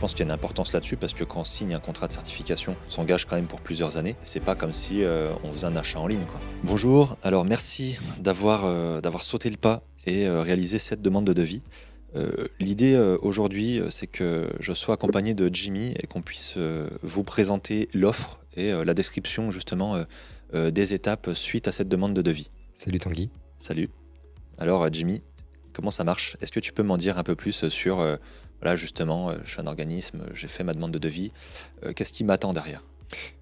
pense qu'il y a une importance là-dessus parce que quand on signe un contrat de certification, on s'engage quand même pour plusieurs années. C'est pas comme si on faisait un achat en ligne, quoi. Bonjour, alors merci d'avoir sauté le pas et réalisé cette demande de devis. L'idée aujourd'hui, c'est que je sois accompagné de Jimmy et qu'on puisse vous présenter l'offre et la description justement des étapes suite à cette demande de devis. Salut Tanguy. Salut. Alors Jimmy, comment ça marche? Est-ce que tu peux m'en dire un peu plus sur, voilà justement, je suis un organisme, j'ai fait ma demande de devis, qu'est-ce qui m'attend derrière?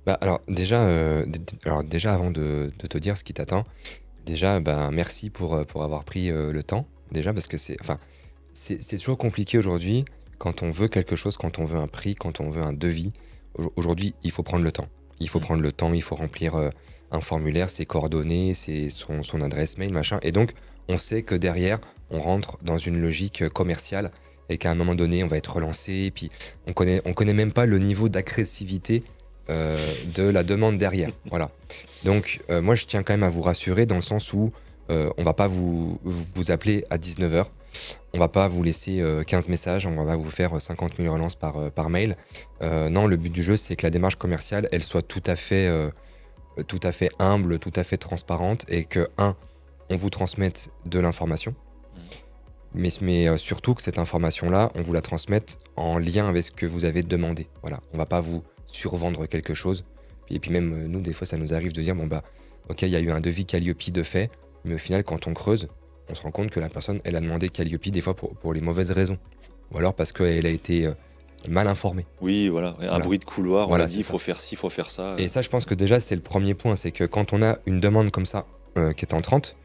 Alors déjà, avant de te dire ce qui t'attend, déjà, merci pour avoir pris le temps. Déjà, parce que c'est toujours compliqué aujourd'hui quand on veut quelque chose, quand on veut un prix, quand on veut un devis. Aujourd'hui, il faut prendre le temps. Il faut prendre le temps, il faut remplir un formulaire, ses coordonnées, son adresse mail, machin. Et donc, on sait que derrière, on rentre dans une logique commerciale et qu'à un moment donné, on va être relancé. Et puis, on connaît même pas le niveau d'agressivité de la demande derrière. Voilà. Donc, moi, je tiens quand même à vous rassurer dans le sens où on va pas vous appeler à 19h. On va pas vous laisser 15 messages, on va pas vous faire 50 000 relances par mail. Non, le but du jeu, c'est que la démarche commerciale, elle soit tout à fait humble, tout à fait transparente et que, on vous transmette de l'information, mais surtout que cette information-là, on vous la transmette en lien avec ce que vous avez demandé. Voilà, on va pas vous survendre quelque chose. Et puis même, nous, des fois, ça nous arrive de dire, ok, il y a eu un devis Calliope de fait, mais au final, quand on creuse, on se rend compte que la personne, elle a demandé Calliope des fois pour les mauvaises raisons. Ou alors parce qu'elle a été mal informée. Oui, voilà, un bruit de couloir, Voilà, on a dit, il c'est faut faire ci, il faut faire ça. Et ça, je pense que déjà, c'est le premier point, c'est que quand on a une demande comme ça, qui est entrante,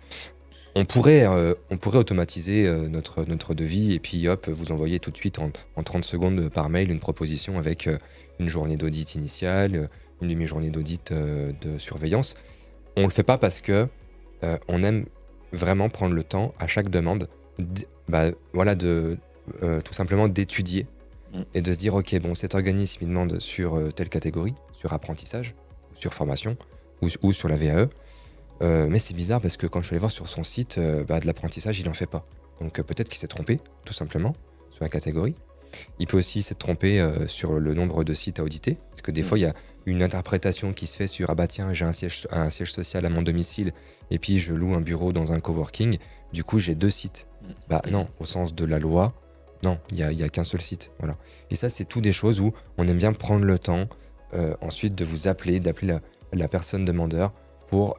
on pourrait automatiser notre devis et puis hop, vous envoyer tout de suite en 30 secondes par mail une proposition avec une journée d'audit initiale, une demi-journée d'audit de surveillance. On le fait pas parce que on aime vraiment prendre le temps à chaque demande tout simplement d'étudier et de se dire ok, bon, cet organisme il demande sur telle catégorie, sur apprentissage, sur formation ou sur la VAE. Mais c'est bizarre parce que quand je suis allé voir sur son site, de l'apprentissage, il en fait pas. Donc peut-être qu'il s'est trompé, tout simplement, sur la catégorie. Il peut aussi s'être trompé sur le nombre de sites à auditer, parce que des fois, il y a une interprétation qui se fait sur « Ah bah tiens, j'ai un siège social à mon domicile, et puis je loue un bureau dans un coworking, du coup j'ai 2 sites. » Bah non, au sens de la loi, non, il y a qu'un seul site. Voilà. Et ça, c'est tout des choses où on aime bien prendre le temps, ensuite de vous d'appeler la personne demandeur, pour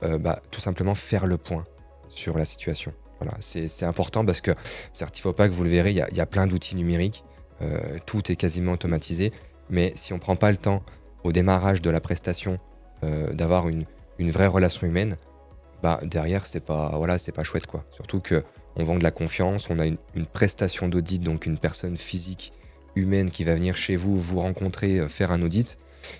tout simplement faire le point sur la situation. Voilà, c'est important parce que Certifopac, vous le verrez, il y a plein d'outils numériques, tout est quasiment automatisé, mais si on ne prend pas le temps au démarrage de la prestation d'avoir une vraie relation humaine, derrière c'est pas chouette quoi. Surtout qu'on vend de la confiance, on a une prestation d'audit, donc une personne physique, humaine qui va venir chez vous, vous rencontrer, faire un audit.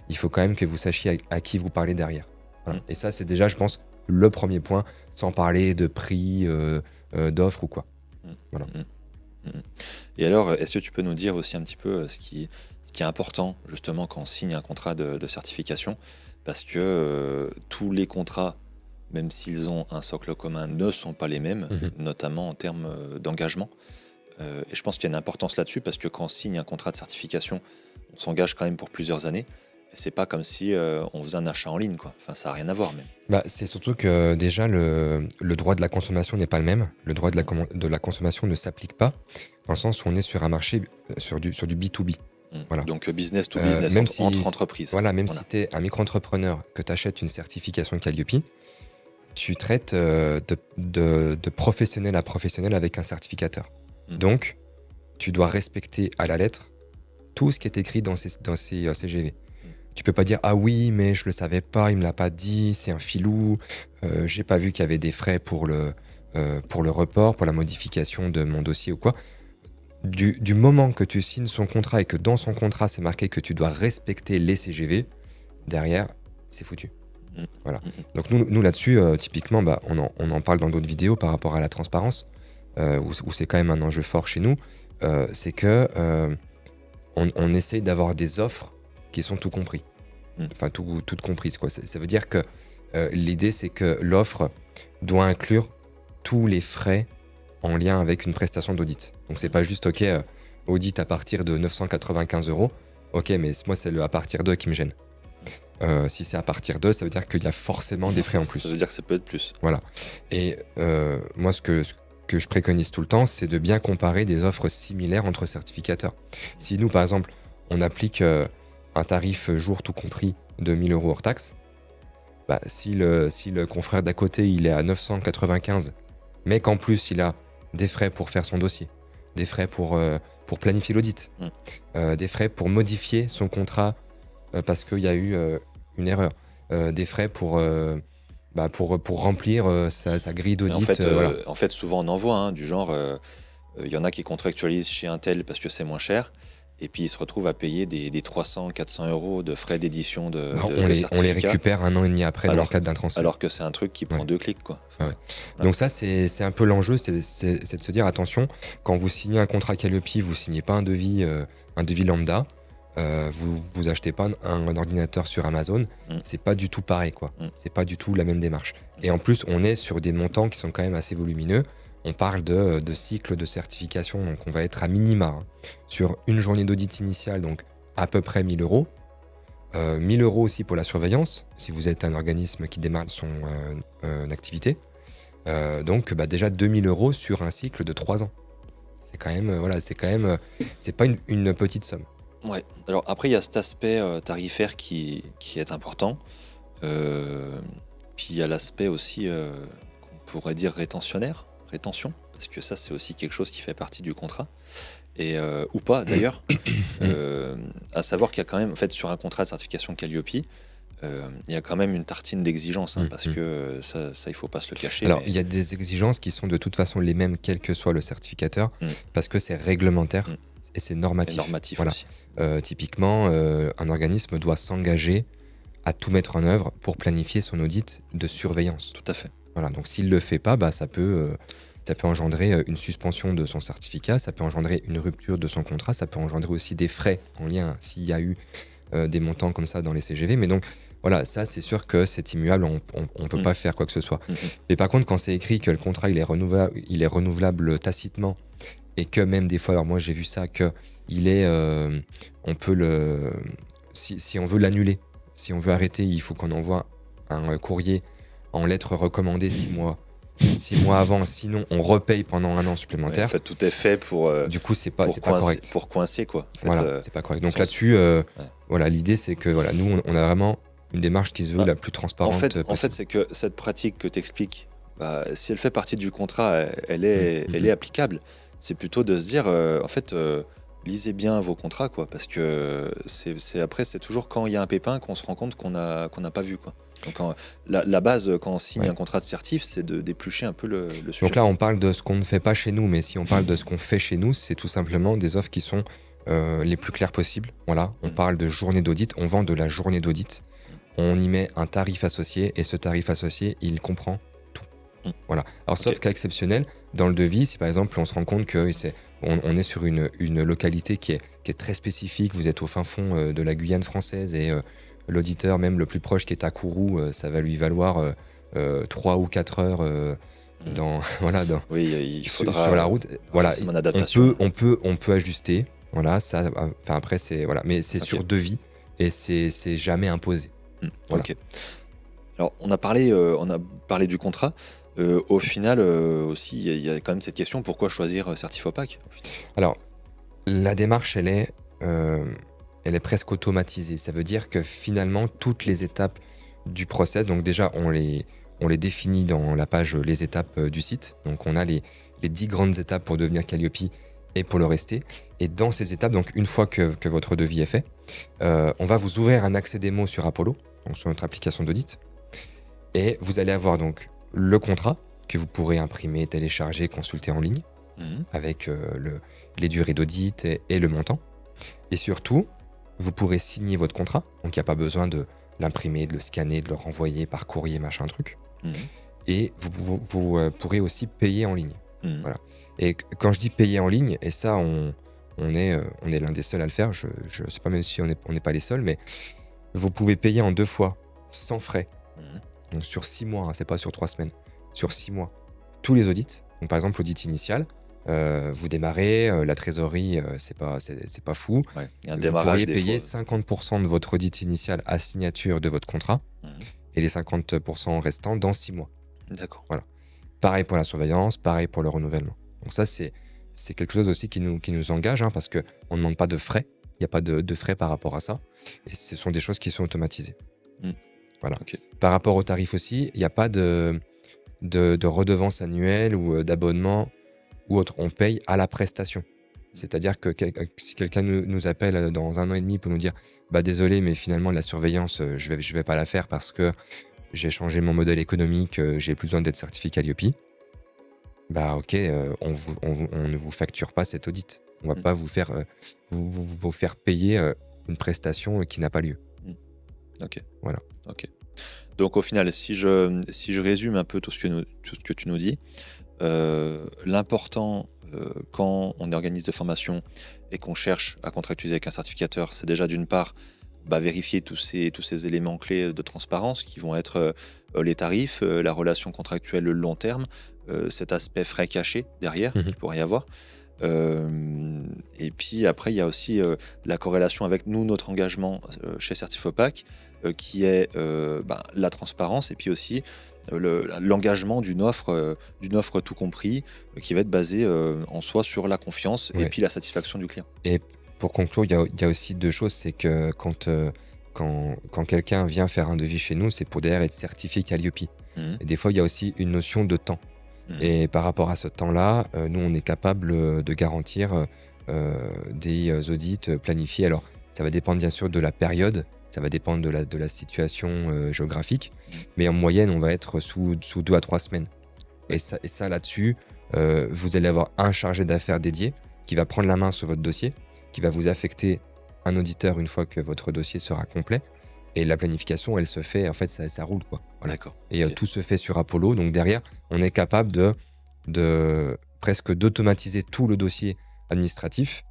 Il faut quand même que vous sachiez à qui vous parlez derrière. Voilà. Et ça, c'est déjà, je pense, le premier point, sans parler de prix, d'offres ou quoi. Voilà. Et alors, est-ce que tu peux nous dire aussi un petit peu ce qui est important, justement, quand on signe un contrat de certification? Parce que tous les contrats, même s'ils ont un socle commun, ne sont pas les mêmes, notamment en termes d'engagement. Et je pense qu'il y a une importance là-dessus, parce que quand on signe un contrat de certification, on s'engage quand même pour plusieurs années. C'est pas comme si on faisait un achat en ligne, quoi. Enfin, ça n'a rien à voir même. C'est surtout que déjà le droit de la consommation n'est pas le même. Le droit de la consommation ne s'applique pas, dans le sens où on est sur un marché sur du B2B. Voilà. Donc business to business, même entre entreprises. Voilà, même si tu es un micro-entrepreneur, que tu achètes une certification Calliope, tu traites de professionnel à professionnel avec un certificateur. Donc, tu dois respecter à la lettre tout ce qui est écrit dans ces CGV. Tu peux pas dire « Ah oui, mais je le savais pas, il me l'a pas dit, c'est un filou, j'ai pas vu qu'il y avait des frais pour le report, pour la modification de mon dossier ou quoi. » Du moment que tu signes son contrat et que dans son contrat, c'est marqué que tu dois respecter les CGV, derrière, c'est foutu. Voilà. Donc nous là-dessus, typiquement, on en parle dans d'autres vidéos par rapport à la transparence, où c'est quand même un enjeu fort chez nous, c'est que on essaye d'avoir des offres qui sont tout compris. Enfin, toutes comprises, quoi. Ça veut dire que l'idée, c'est que l'offre doit inclure tous les frais en lien avec une prestation d'audit. Donc, c'est pas juste, ok, audit à partir de 995 €, ok, mais moi, c'est le à partir de qui me gêne. Si c'est à partir de, ça veut dire qu'il y a forcément des frais en plus. Ça veut dire que ça peut être plus. Voilà. Et moi, ce que je préconise tout le temps, c'est de bien comparer des offres similaires entre certificateurs. Si nous, par exemple, on applique un tarif jour tout compris de 1 000 € hors taxe, bah, si le confrère d'à côté, il est à 995, mais qu'en plus, il a des frais pour faire son dossier, des frais pour planifier l'audit, des frais pour modifier son contrat parce qu'il y a eu une erreur, des frais pour remplir sa grille d'audit. Voilà. En fait, souvent on en voit du genre, il y en a qui contractualisent chez un tel parce que c'est moins cher, et puis ils se retrouvent à payer des 300-400 € de frais d'édition on les récupère 1 an et demi après dans le cadre d'un transfert. Alors que c'est un truc qui prend 2 clics, quoi. Ouais. Donc ça, c'est un peu l'enjeu, c'est de se dire, attention, quand vous signez un contrat Calliope, vous signez pas un devis lambda. Vous achetez pas un ordinateur sur Amazon, c'est pas du tout pareil, quoi. C'est pas du tout la même démarche. Et en plus, on est sur des montants qui sont quand même assez volumineux. On parle de cycles de certification, donc on va être à minima sur une journée d'audit initiale, donc à peu près 1 000 €. 1 000 € aussi pour la surveillance, si vous êtes un organisme qui démarre son activité. Donc déjà 2 000 € sur un cycle de 3 ans. C'est quand même, c'est pas une petite somme. Ouais. Alors après, il y a cet aspect tarifaire qui est important. Puis il y a l'aspect aussi qu'on pourrait dire rétention, parce que ça, c'est aussi quelque chose qui fait partie du contrat. Et, ou pas d'ailleurs. À savoir qu'il y a quand même, en fait, sur un contrat de certification Calliope, il y a quand même une tartine d'exigences, parce que ça, il faut pas se le cacher. Alors, il y a des exigences qui sont de toute façon les mêmes, quel que soit le certificateur, parce que c'est réglementaire. Et c'est normatif. Voilà. Aussi. Typiquement, un organisme doit s'engager à tout mettre en œuvre pour planifier son audit de surveillance. Tout à fait. Voilà, donc s'il ne le fait pas, ça peut engendrer une suspension de son certificat, ça peut engendrer une rupture de son contrat, ça peut engendrer aussi des frais en lien s'il y a eu des montants comme ça dans les CGV. Mais donc, voilà, ça, c'est sûr que c'est immuable, on ne peut pas faire quoi que ce soit. Mais par contre, quand c'est écrit que le contrat il est renouvelable tacitement, et que même des fois, alors moi j'ai vu ça, que il est, on peut si on veut l'annuler, si on veut arrêter, il faut qu'on envoie un courrier en lettre recommandée 6 mois avant, sinon on repaye pendant 1 an supplémentaire. En fait, tout est fait pour. Du coup, c'est pas correct. Pour coincer, quoi. En fait, voilà, c'est pas correct. Donc là-dessus, voilà, l'idée c'est que nous, on a vraiment une démarche qui se veut la plus transparente possible. En fait, c'est que cette pratique que tu expliques, si elle fait partie du contrat, elle est applicable. C'est plutôt de se dire, en fait, lisez bien vos contrats, quoi, parce que c'est toujours quand il y a un pépin qu'on se rend compte qu'on n'a pas vu, quoi. Donc la base, quand on signe un contrat de certif, c'est d'éplucher un peu le sujet. Donc là, on parle de ce qu'on ne fait pas chez nous, mais si on parle de ce qu'on fait chez nous, c'est tout simplement des offres qui sont les plus claires possibles. Voilà, on parle de journée d'audit, on vend de la journée d'audit, on y met un tarif associé, et ce tarif associé, il comprend tout. Voilà. Alors, sauf cas exceptionnel, dans le devis, si par exemple on se rend compte que on est sur une localité qui est très spécifique, vous êtes au fin fond de la Guyane française, et l'auditeur même le plus proche qui est à Kourou, ça va lui valoir 3 ou 4 heures oui, il faudra sur la route. Voilà, une adaptation. on peut ajuster. Voilà, ça, après mais c'est sur devis, et c'est jamais imposé. Voilà. Ok. Alors on a parlé du contrat. Au final, aussi, il y a quand même cette question, pourquoi choisir Certifopac ? Alors, la démarche, elle est presque automatisée. Ça veut dire que finalement, toutes les étapes du process, donc déjà, on les définit dans la page les étapes du site. Donc, on a les 10 grandes étapes pour devenir Calliope et pour le rester. Et dans ces étapes, donc une fois que votre devis est fait, on va vous ouvrir un accès démo sur Apollo, donc sur notre application d'audit. Et vous allez avoir donc le contrat que vous pourrez imprimer, télécharger, consulter en ligne, avec les durées d'audit et le montant. Et surtout, vous pourrez signer votre contrat, donc il n'y a pas besoin de l'imprimer, de le scanner, de le renvoyer par courrier, machin truc. Et vous pourrez aussi payer en ligne. Voilà. Et quand je dis payer en ligne, et ça on est l'un des seuls à le faire, je ne sais pas même si on n'est pas les seuls, mais vous pouvez payer en 2 fois, sans frais. Donc sur 6 mois, c'est pas sur 3 semaines, sur 6 mois, tous les audits. Donc par exemple, l'audit initial, Vous démarrez, la trésorerie, c'est pas fou. Ouais, il y a un Vous démarrage pourriez des payer fois. 50% de votre audit initial à signature de votre contrat Mhm. et les 50% restants dans 6 mois. D'accord. Voilà. Pareil pour la surveillance, pareil pour le renouvellement. Donc ça, c'est quelque chose aussi qui nous engage, hein, parce qu'on ne demande pas de frais. Il n'y a pas de frais par rapport à ça. Et ce sont des choses qui sont automatisées. Mm. Voilà. Ok. Par rapport au tarif aussi, il n'y a pas de redevance annuelle ou d'abonnement ou autre. On paye à la prestation. C'est-à-dire que si quelqu'un nous appelle dans 1 an et demi pour nous dire bah désolé, mais finalement la surveillance, je vais pas la faire parce que j'ai changé mon modèle économique, j'ai plus besoin d'être certifié Calliope. Bah ok, on ne vous facture pas cet audit. On va Mm. pas vous faire, vous faire payer une prestation qui n'a pas lieu. Ok. Voilà. Ok. Donc au final, si je résume un peu tout ce que tu nous dis, l'important quand on organise de formation et qu'on cherche à contractualiser avec un certificateur, c'est déjà d'une part vérifier tous ces éléments clés de transparence qui vont être les tarifs, la relation contractuelle le long terme, cet aspect frais cachés derrière Mhm. qu'il pourrait y avoir. Et puis après, il y a aussi la corrélation avec nous, notre engagement chez Certifopac, qui est la transparence et puis aussi l'engagement d'une offre tout compris, qui va être basée en soi sur la confiance et Ouais. puis la satisfaction du client. Et pour conclure, il y a aussi 2 choses. C'est que quand quelqu'un vient faire un devis chez nous, c'est pour derrière être certifié Calliope. Mhm. Et des fois, il y a aussi une notion de temps. Mhm. Et par rapport à ce temps-là, nous, on est capable de garantir des audits planifiés. Alors, ça va dépendre bien sûr de la période, ça va dépendre de la situation géographique, mais en moyenne, on va être sous 2 à 3 semaines. Et ça là-dessus, vous allez avoir un chargé d'affaires dédié qui va prendre la main sur votre dossier, qui va vous affecter un auditeur une fois que votre dossier sera complet. Et la planification, elle se fait, en fait, ça roule, quoi. Voilà. D'accord. Et Ok. tout se fait sur Apollo. Donc derrière, on est capable de presque d'automatiser tout le dossier administratif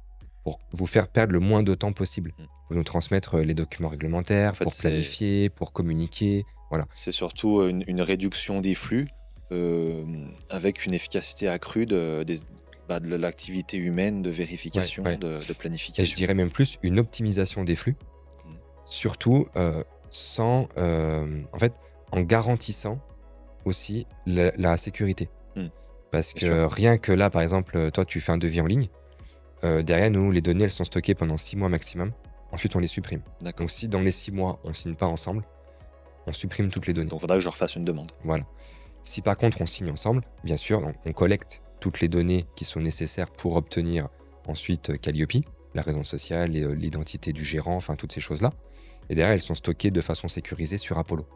pour vous faire perdre le moins de temps possible. Mm. Pour nous transmettre les documents réglementaires, En fait, pour planifier, pour communiquer. Voilà. c'est surtout une réduction des flux avec une efficacité accrue de l'activité humaine de vérification, Ouais. de Et je planification. dirais même plus une optimisation des flux, Mm. surtout en fait, en garantissant aussi la sécurité. Mm. Parce Bien que sûr. rien que là, par exemple, toi, tu fais un devis en ligne, derrière nous, les données, elles sont stockées pendant 6 mois maximum. Ensuite, on les supprime. D'accord. Donc, si dans les 6 mois, on signe pas ensemble, on supprime toutes les données. Donc, il faudra que je refasse une demande. Voilà. Si par contre, on signe ensemble, bien sûr, on collecte toutes les données qui sont nécessaires pour obtenir ensuite Calliope, la raison sociale, l'identité du gérant, enfin, toutes ces choses-là. Et derrière, elles sont stockées de façon sécurisée sur Apollo.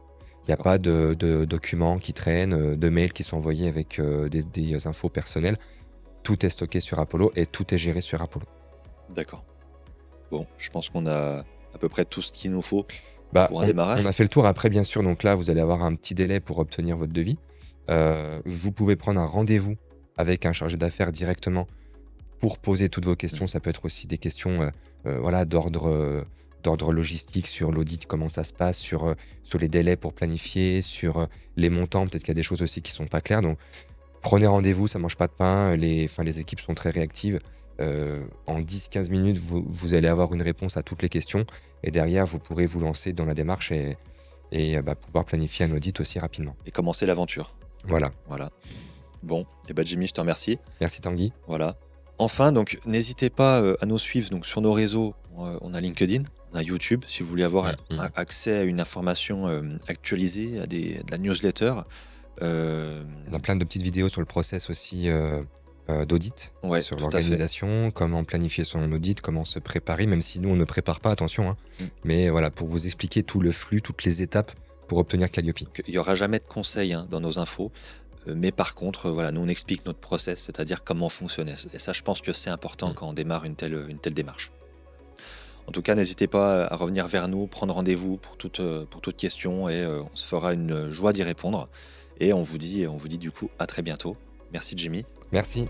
Il n'y a D'accord. pas de documents qui traînent, de mails qui sont envoyés avec des infos personnelles. Tout est stocké sur Apollo et tout est géré sur Apollo. D'accord. Bon, je pense qu'on a à peu près tout ce qu'il nous faut pour un On démarrage. a fait le tour. Après, bien sûr, donc là, vous allez avoir un petit délai pour obtenir votre devis. Vous pouvez prendre un rendez-vous avec un chargé d'affaires directement pour poser toutes vos questions. Ça peut être aussi des questions voilà, d'ordre logistique sur l'audit, comment ça se passe, sur les délais pour planifier, sur les montants. Peut-être qu'il y a des choses aussi qui ne sont pas claires. Donc, prenez rendez-vous, ça ne mange pas de pain. Les équipes sont très réactives. En 10-15 minutes, vous allez avoir une réponse à toutes les questions. Et derrière, vous pourrez vous lancer dans la démarche et pouvoir planifier un audit aussi rapidement. Et commencer l'aventure. Voilà. Voilà. Bon, et Jimmy, je te remercie. Merci Tanguy. Voilà. Enfin, donc, n'hésitez pas à nous suivre donc, sur nos réseaux. On a LinkedIn, on a YouTube, si vous voulez avoir accès à une information actualisée, à de la newsletter. On a plein de petites vidéos sur le process aussi d'audit, Ouais, sur tout à fait. l'organisation, comment planifier son audit, comment se préparer, même si nous on ne prépare pas, attention. Mais voilà, pour vous expliquer tout le flux, toutes les étapes pour obtenir Calliope. Il n'y aura jamais de conseils dans nos infos. Mais par contre, voilà, nous on explique notre process, c'est-à-dire comment fonctionner. Et ça, je pense que c'est important quand on démarre une telle démarche. En tout cas, n'hésitez pas à revenir vers nous, prendre rendez-vous pour toute question et on se fera une joie d'y répondre. Et on vous dit du coup à très bientôt. Merci Jimmy. Merci.